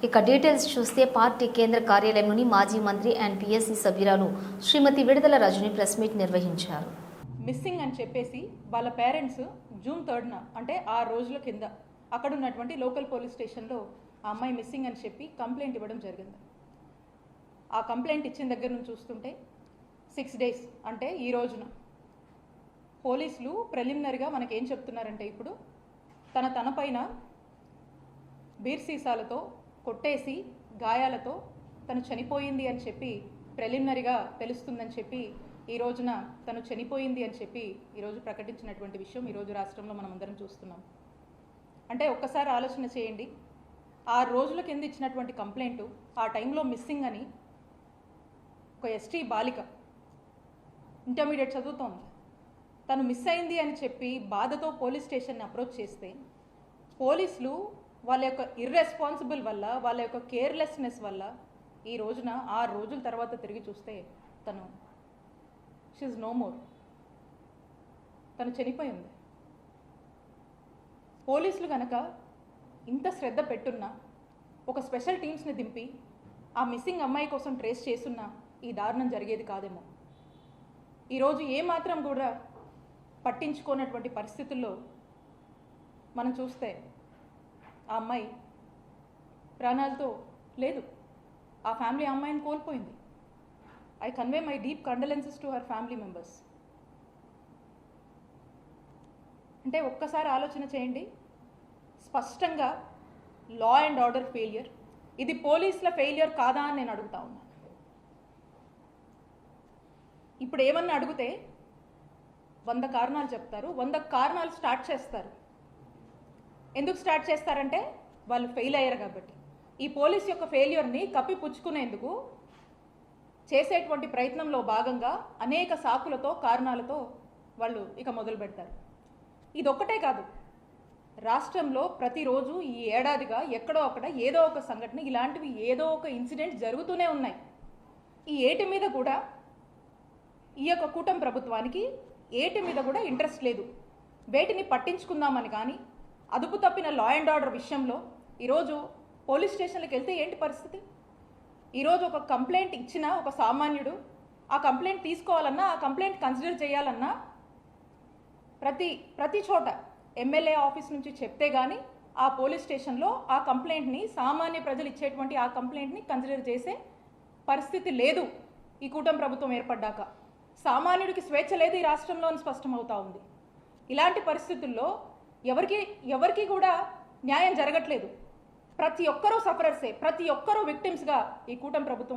ఇక డీటెయిల్స్ చూస్తే పార్టీ కేంద్ర కార్యాలయంలోని మాజీ మంత్రి అండ్ పిఎస్సి సభ్యురాలు శ్రీమతి విడుదల రజని ప్రెస్ మీట్ నిర్వహించారు. మిస్సింగ్ అని చెప్పేసి వాళ్ళ పేరెంట్స్ జూన్ 3న అంటే 6 రోజుల కింద అక్కడ ఉన్నటువంటి లోకల్ పోలీస్ స్టేషన్లో ఆ అమ్మాయి మిస్సింగ్ అని చెప్పి కంప్లైంట్ ఇవ్వడం జరిగింది. ఆ కంప్లైంట్ ఇచ్చిన దగ్గర నుంచి చూస్తుంటే 6 డేస్ అంటే ఈ రోజున పోలీసులు ప్రిలిమినరీగా మనకేం చెప్తున్నారంటే ఇప్పుడు తన పైన బీర్ సీసాలతో కొట్టేసి గాయాలతో తను చనిపోయింది అని చెప్పి ప్రిలిమినరీగా తెలుస్తుందని చెప్పి ఈ రోజున తను చనిపోయింది అని చెప్పి ఈరోజు ప్రకటించినటువంటి విషయం ఈరోజు రాష్ట్రంలో మనం అందరం చూస్తున్నాం. అంటే ఒక్కసారి ఆలోచన చేయండి, 6 రోజుల కింద ఇచ్చినటువంటి కంప్లైంట్ ఆ టైంలో మిస్సింగ్ అని ఒక ఎస్టీ బాలిక ఇంటర్మీడియట్ చదువుతోంది, తను మిస్ అయింది అని చెప్పి బాధతో పోలీస్ స్టేషన్ని అప్రోచ్ చేస్తే పోలీసులు వాళ్ళ యొక్క ఇర్రెస్పాన్సిబుల్ వల్ల వాళ్ళ యొక్క కేర్లెస్నెస్ వల్ల ఈ రోజున 6 రోజుల తర్వాత తిరిగి చూస్తే తను షీఈస్ నో మోర్, తను చనిపోయింది. పోలీసులు కనుక ఇంత శ్రద్ధ పెట్టున్నా, ఒక స్పెషల్ టీమ్స్ని దింపి ఆ మిస్సింగ్ అమ్మాయి కోసం ట్రేస్ చేస్తున్నా ఈ దారుణం జరిగేది కాదేమో. ఈరోజు ఏమాత్రం కూడా పట్టించుకోనటువంటి పరిస్థితుల్లో మనం చూస్తే ఆ అమ్మాయి ప్రాణాలతో లేదు, ఆ ఫ్యామిలీ అమ్మాయిని కోల్పోయింది. I convey my deep condolences to her family members. అంటే ఒక్కసారి ఆలోచన చేయండి, స్పష్టంగా లా అండ్ ఆర్డర్ ఫెయిలియర్. ఇది పోలీసుల ఫెయిలియర్ కాదా అని నేను అడుగుతా ఉన్నాను. ఇప్పుడు ఏమన్నా అడిగితే 100 కారణాలు చెప్తారు, 100 కారణాలు స్టార్ట్ చేస్తారు. ఎందుకు స్టార్ట్ చేస్తారంటే వాళ్ళు ఫెయిల్ అయ్యారు కాబట్టి. ఈ పోలీస్ యొక్క ఫెయిల్యూర్ని కప్పిపుచ్చుకునేందుకు చేసేటువంటి ప్రయత్నంలో భాగంగా అనేక సాకులతో కారణాలతో వాళ్ళు ఇక మొదలు పెడతారు. ఇదొక్కటే కాదు, రాష్ట్రంలో ప్రతిరోజు ఈ ఏడాదిగా ఎక్కడో అక్కడ ఏదో ఒక సంఘటన ఇలాంటివి ఏదో ఒక ఇన్సిడెంట్ జరుగుతూనే ఉన్నాయి. ఈ ఏటి మీద కూడా ఈ యొక్క కూటమి ప్రభుత్వానికి ఏటి మీద కూడా ఇంట్రెస్ట్ లేదు. వేటిని పట్టించుకుందామని కానీ అదుపు తప్పిన లా అండ్ ఆర్డర్ విషయంలో ఈరోజు పోలీస్ స్టేషన్లకు వెళ్తే ఏంటి పరిస్థితి? ఈరోజు ఒక కంప్లైంట్ ఇచ్చిన ఒక సామాన్యుడు ఆ కంప్లైంట్ తీసుకోవాలన్నా, ఆ కంప్లైంట్ కన్సిడర్ చేయాలన్నా ప్రతి చోట ఎమ్మెల్యే ఆఫీస్ నుంచి చెప్తే కానీ ఆ పోలీస్ స్టేషన్లో ఆ కంప్లైంట్ని సామాన్య ప్రజలు ఇచ్చేటువంటి ఆ కంప్లైంట్ని కన్సిడర్ చేసే పరిస్థితి లేదు. ఈ కూటమి ప్రభుత్వం ఏర్పడ్డాక సామాన్యుడికి స్వేచ్ఛ లేదు ఈ రాష్ట్రంలో అని స్పష్టమవుతా ఉంది. ఇలాంటి పరిస్థితుల్లో ఎవరికి కూడా న్యాయం జరగట్లేదు. ప్రతి ఒక్కరూ సఫరర్సే, ప్రతి ఒక్కరూ విక్టిమ్స్గా ఈ కూటమి ప్రభుత్వం